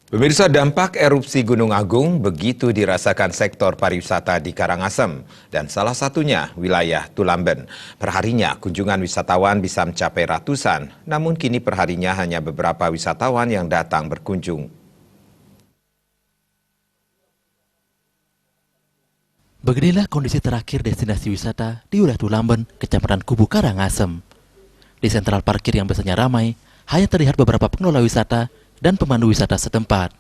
Pemirsa, dampak erupsi Gunung Agung begitu dirasakan sektor pariwisata di Karangasem dan salah satunya wilayah Tulamben. Perharinya kunjungan wisatawan bisa mencapai ratusan, namun kini perharinya hanya beberapa wisatawan yang datang berkunjung. Beginilah kondisi terakhir destinasi wisata di wilayah Tulamben, Kecamatan Kubu, Karangasem. Di sentral parkir yang biasanya ramai, hanya terlihat beberapa pengelola wisata dan pemandu wisata setempat.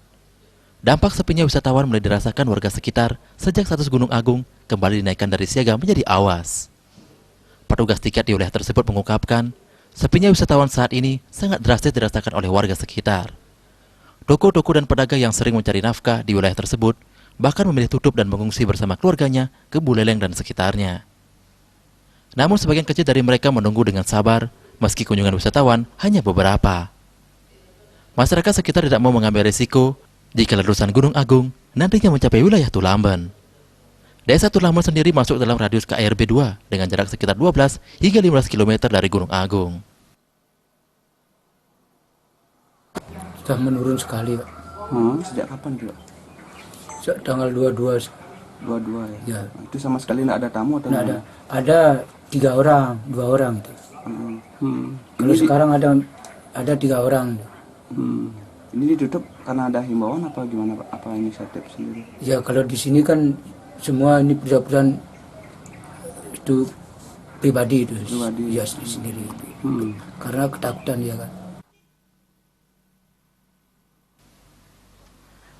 Dampak sepinya wisatawan mulai dirasakan warga sekitar sejak status Gunung Agung kembali dinaikkan dari siaga menjadi awas. Petugas tiket di wilayah tersebut mengungkapkan, sepinya wisatawan saat ini sangat drastis dirasakan oleh warga sekitar. Toko-toko dan pedagang yang sering mencari nafkah di wilayah tersebut bahkan memilih tutup dan mengungsi bersama keluarganya ke Buleleng dan sekitarnya. Namun sebagian kecil dari mereka menunggu dengan sabar meski kunjungan wisatawan hanya beberapa. Masyarakat sekitar tidak mau mengambil risiko jika letusan Gunung Agung nantinya mencapai wilayah Tulamben. Desa Tulamben sendiri masuk dalam radius KRB 2 dengan jarak sekitar 12 hingga 15 km dari Gunung Agung. Sudah menurun sekali, Pak. Sejak kapan, Pak? Sejak tanggal 22. 22 ya? Ya. Itu sama sekali tidak ada tamu atau Nah, gimana? ada 3 orang, 2 orang itu. Kalau sekarang ada 3 orang. Ini ditutup karena ada himbauan apa gimana, Pak? Apa inisiatif sendiri? Ya kalau di sini kan semua ini perusahaan itu pribadi itu. Pribadi. Ya sendiri. Karena ketakutan ya kan.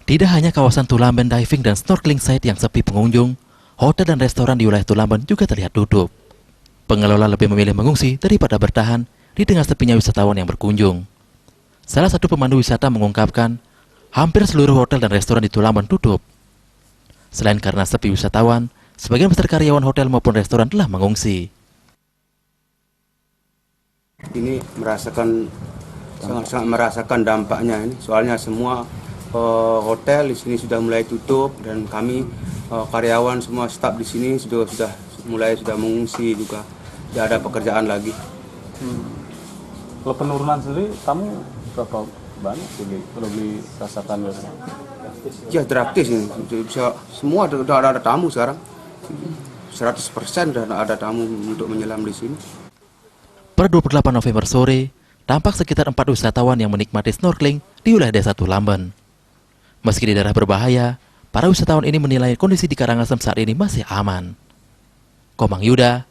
Tidak hanya kawasan Tulamben diving dan snorkeling site yang sepi pengunjung, hotel dan restoran di wilayah Tulamben juga terlihat tutup. Pengelola lebih memilih mengungsi daripada bertahan di tengah sepinya wisatawan yang berkunjung. Salah satu pemandu wisata mengungkapkan, hampir seluruh hotel dan restoran di Tulamben tutup. Selain karena sepi wisatawan, sebagian besar karyawan hotel maupun restoran telah mengungsi. Ini sangat merasakan dampaknya ini. Soalnya semua hotel di sini sudah mulai tutup dan kami karyawan semua staf di sini sudah mulai mengungsi juga. Tidak ada pekerjaan lagi. Kalau penurunan sendiri, kamu berapa banyak kalau dirasakan? Ya drastis ini. Bisa semua sudah ada tamu sekarang. 100% sudah ada tamu untuk menyelam di sini. Per 28 November sore, tampak sekitar 4 wisatawan yang menikmati snorkeling di wilayah desa Tulamben. Meski di daerah berbahaya, para wisatawan ini menilai kondisi di Karangasem saat ini masih aman. Komang Yuda,